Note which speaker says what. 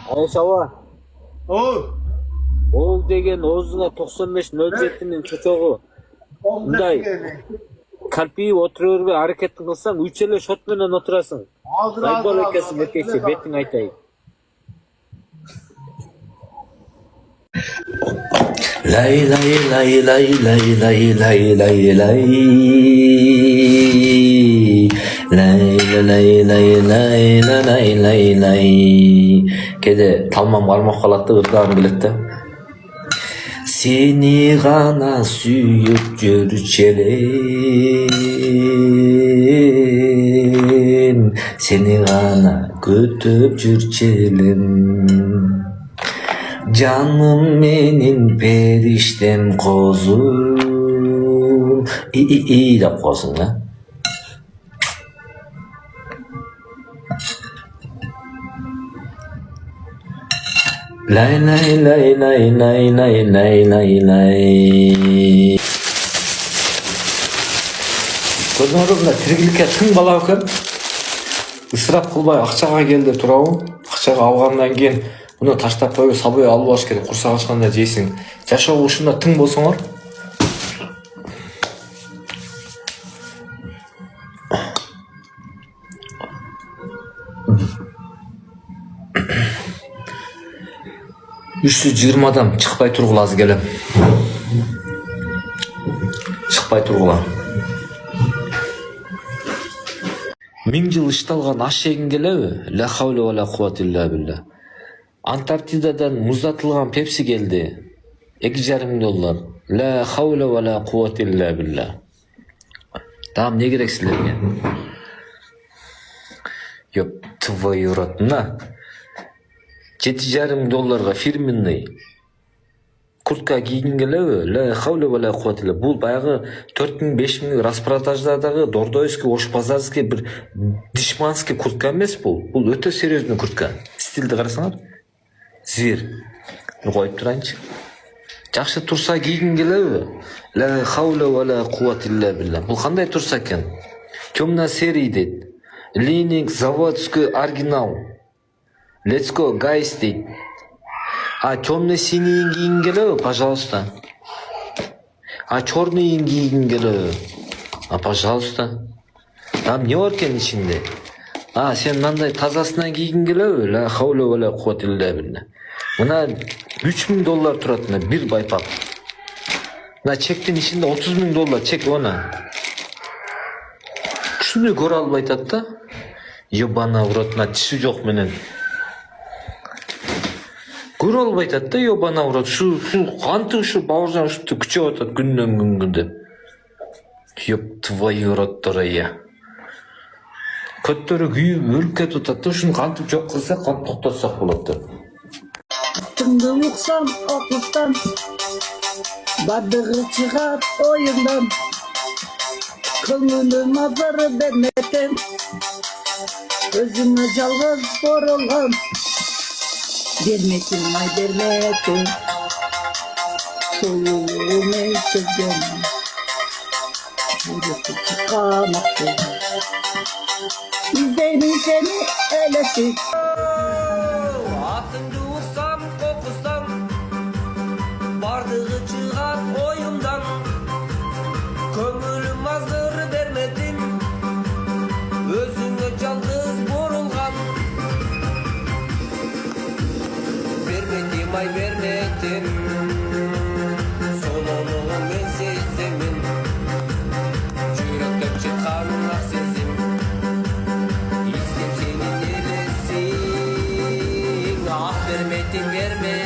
Speaker 1: Ayşava,
Speaker 2: Oğul.
Speaker 1: oğul degen oğuzuna 9507'nin çoçoğu. Bunday kalpiyi oturuyorga hareketini kılsan, üçele şot menen oturasın. Saybol ekesi mekesi, betin aytayım.
Speaker 3: Lay lay lay lay lay lay lay lay lay lay lay lay lay lay lay lay. Kede talmam kalmak kalattı ırgağım bilette. Seni gana suyup жүрчелем, seni gana kütüp жүрчелem. Canım menin periştem kozum. İyi de kozun ha. Lay lay lay lay lay lay lay lay lay. Көрдүңөрбү, тиргиликке тың бала экен. Ысырап кылбай акчага келди турабы? Акчага алгандан кийин муну таштап коюп сабый алып алыш керек. Курсак ачканда жейсиң. Жашоо ушунда тың болсоңор. Үшсү 20 адам чыкпай тургула азыр келем. Чыкпай тургула. 1000 жыл ишталган аш жегин келеби? Ла хавла ва ла куввата илля билля. Антарктидадан муздатылган пепси келди. $2,5 Ла хавла ва ла куввата илля билля. Там не керек силерге? Ёп, твою рот, на. $7,5 фирменный куртка кийгин келеби? Ла хавла ва ла куввата илля. Бул баягы 4000-5000 распродаждадагы Дордойский, Ошпазарский бир дишманский куртка эмес бул. Бул өтө серьезный куртка. Стилди карасаңар. Зир. Коюп турайынчы. Жакшы турса кийгин келеби? Ла хавла ва ла куввата илля билля. Бул кандай турса экен? Темно серый дейт. Ленинг заводской оригинал. Let's go, guys, дейт. А темно-синий кийгин келеби, пожалуйста. А черный кийгин келеби. А пожалуйста. Там не бар экен ичинде? А сен мындай тазасынан кийгин келеби? Ла хавла ва ла куввата илля билля. Мына $3000 турат мына бир байпак. Мына чектин ичинде $30,000 чек она. Ушуну көрө албай атат да. Ёбана в рот, мына тиши жок менен. Көрө албай атат да, ёбана в рот. Шу кантип ушу бауыржан ушупту күчөп атат күндөн күнгө деп. Ёп твою роттор я. Көттөрү күйүп өлүп кетип атат да, ушуну кантип жок кылсак, кантип токтотсак болот деп.
Speaker 4: Түнді ұқсам оқыстан, бардығы шығар ойындан, көңілім азыр берметін, өзіме жалғыз борылған, берметін май берметін, сұлуымен сізген, жүректі шыққамақсың, іздеймін сені әлесі.
Speaker 5: Бардығы чыгат ойымдан, көңілім азыр бермедин, өзүңө жалгыз бурулган. Бермедим ай бермедим, сонуну мен сеземин, жүрөктөн чыккан ак сезим, издеп сени элесиң, ак бермедим бермедим.